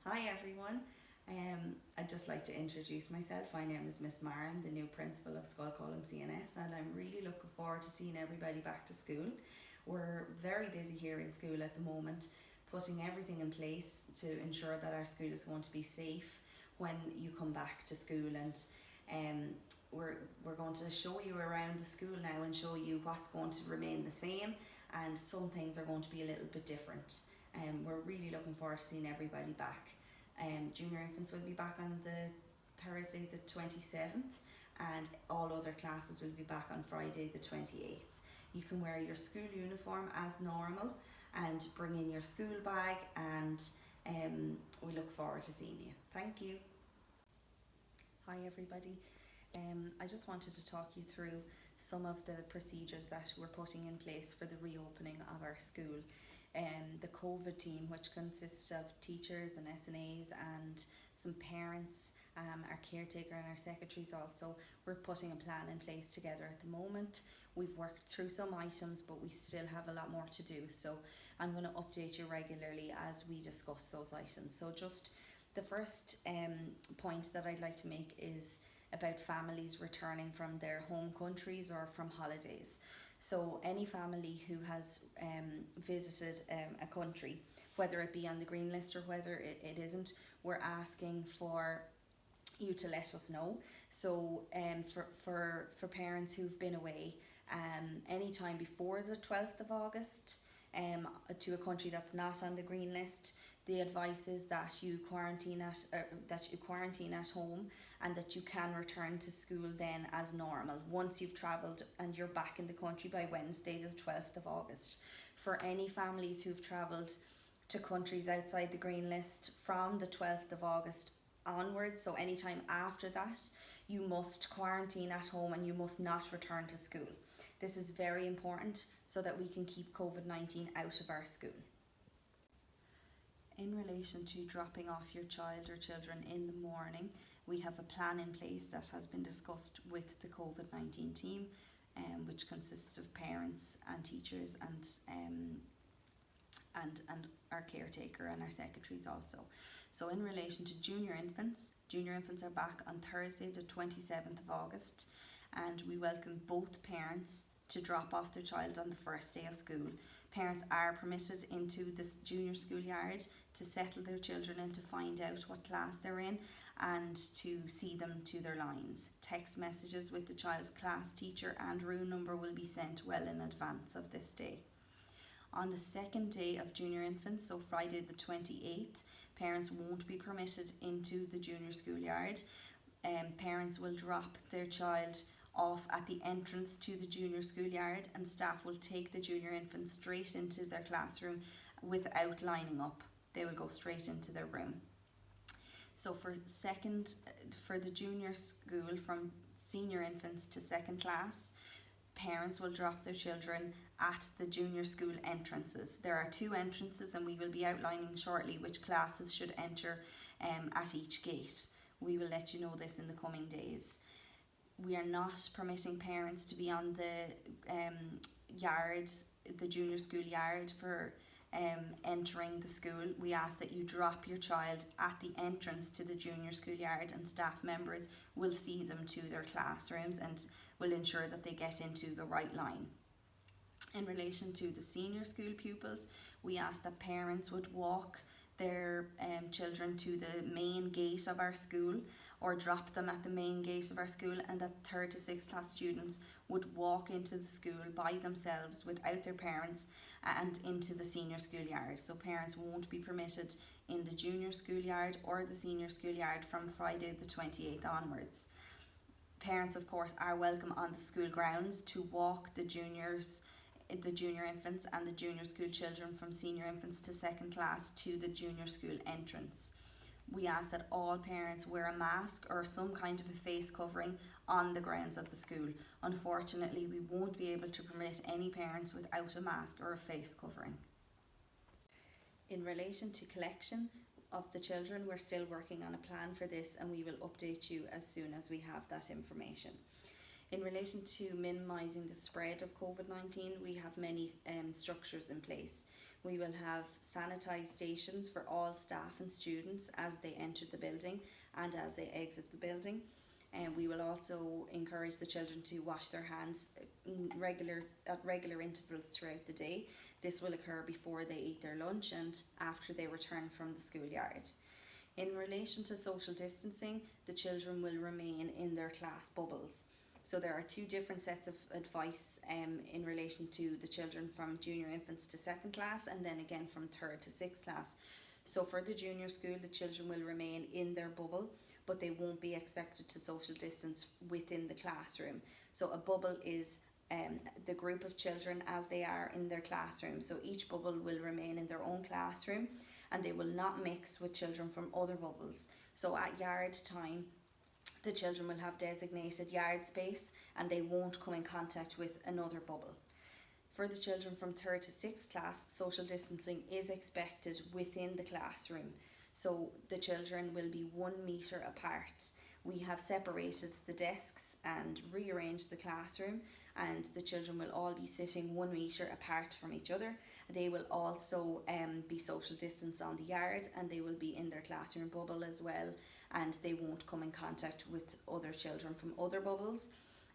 Hi everyone. I'd just like to introduce myself. My name is Miss Mara. I'm the new principal of Schuilcolm CNS, and I'm really looking forward to seeing everybody back to school. We're very busy here in school at the moment, putting everything in place to ensure that our school is going to be safe when you come back to school. And we're going to show you around the school now and show you what's going to remain the same, and some things are going to be a little bit different. We're really looking forward to seeing everybody back. Junior infants will be back on the Thursday the 27th, and all other classes will be back on Friday the 28th. You can wear your school uniform as normal and bring in your school bag, and we look forward to seeing you. Thank you. Hi everybody. I just wanted to talk you through some of the procedures that we're putting in place for the reopening of our school. The COVID team, which consists of teachers and SNAs and some parents, our caretaker and our secretaries also, we're putting a plan in place together at the moment. We've worked through some items, but we still have a lot more to do. So I'm going to update you regularly as we discuss those items. So just the first point that I'd like to make is about families returning from their home countries or from holidays. So any family who has visited a country, whether it be on the green list or whether it isn't, we're asking for you to let us know. So for parents who've been away any time before the 12th of August to a country that's not on the green list, the advice is that you quarantine at home, and that you can return to school then as normal once you've travelled and you're back in the country by Wednesday the 12th of August. For any families who've travelled to countries outside the green list from the 12th of August onwards, so any time after that, you must quarantine at home and you must not return to school. This is very important so that we can keep COVID-19 out of our school. In relation to dropping off your child or children in the morning, we have a plan in place that has been discussed with the COVID-19 team, which consists of parents and teachers and our caretaker and our secretaries also. So in relation to junior infants are back on Thursday the 27th of August, and we welcome both parents to drop off their child on the first day of school. Parents are permitted into this junior schoolyard to settle their children and to find out what class they're in and to see them to their lines. Text messages with the child's class teacher and room number will be sent well in advance of this day. On the second day of junior infants, so Friday the 28th, parents won't be permitted into the junior schoolyard. Parents will drop their child off at the entrance to the junior schoolyard, and staff will take the junior infant straight into their classroom without lining up. They will go straight into their room. So for the junior school, from senior infants to second class, parents will drop their children at the junior school entrances. There are 2 entrances, and we will be outlining shortly which classes should enter at each gate. We will let you know this in the coming days. We are not permitting parents to be on the junior school yard for entering the school. We ask that you drop your child at the entrance to the junior school yard, and staff members will see them to their classrooms and will ensure that they get into the right line. In relation to the senior school pupils, we ask that parents would walk their children to the main gate of our school or drop them at the main gate of our school, and that 3rd to 6th class students would walk into the school by themselves without their parents and into the senior schoolyard. So parents won't be permitted in the junior schoolyard or the senior schoolyard from Friday the 28th onwards. Parents, of course, are welcome on the school grounds to walk the junior infants and the junior school children from senior infants to second class to the junior school entrance. We ask that all parents wear a mask or some kind of a face covering on the grounds of the school. Unfortunately, we won't be able to permit any parents without a mask or a face covering. In relation to collection of the children, we're still working on a plan for this, and we will update you as soon as we have that information. In relation to minimising the spread of COVID-19, we have many structures in place. We will have sanitised stations for all staff and students as they enter the building and as they exit the building. And we will also encourage the children to wash their hands at regular intervals throughout the day. This will occur before they eat their lunch and after they return from the schoolyard. In relation to social distancing, the children will remain in their class bubbles. So there are two different sets of advice in relation to the children from junior infants to second class, and then again from third to sixth class. So for the junior school, the children will remain in their bubble, but they won't be expected to social distance within the classroom. So a bubble is the group of children as they are in their classroom. So each bubble will remain in their own classroom and they will not mix with children from other bubbles. So at yard time, the children will have designated yard space and they won't come in contact with another bubble. For the children from third to sixth class, social distancing is expected within the classroom. So the children will be 1 metre apart. We have separated the desks and rearranged the classroom, and the children will all be sitting 1 metre apart from each other. They will also be social distance on the yard, and they will be in their classroom bubble as well, and they won't come in contact with other children from other bubbles.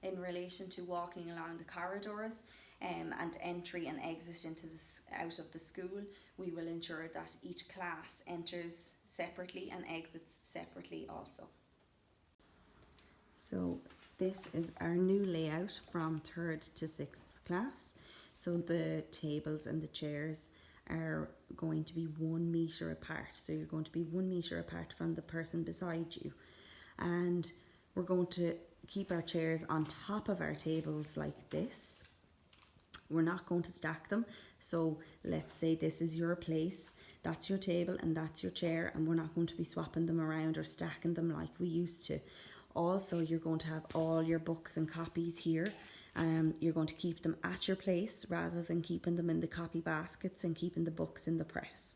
In relation to walking along the corridors and entry and exit out of the school, we will ensure that each class enters separately and exits separately also. So this is our new layout from third to sixth class. So the tables and the chairs are going to be 1 metre apart. So you're going to be 1 metre apart from the person beside you. And we're going to keep our chairs on top of our tables like this. We're not going to stack them. So let's say this is your place, that's your table and that's your chair, and we're not going to be swapping them around or stacking them like we used to. Also, you're going to have all your books and copies here. You're going to keep them at your place rather than keeping them in the copy baskets and keeping the books in the press.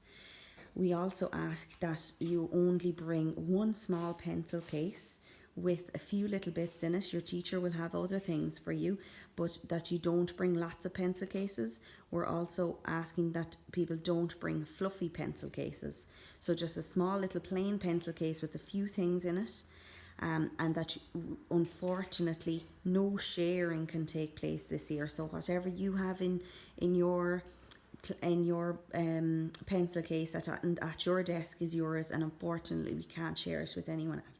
We also ask that you only bring one small pencil case with a few little bits in it. Your teacher will have other things for you, but that you don't bring lots of pencil cases. We're also asking that people don't bring fluffy pencil cases. So just a small little plain pencil case with a few things in it. And that unfortunately no sharing can take place this year. So whatever you have in your pencil case at your desk is yours, and unfortunately we can't share it with anyone else.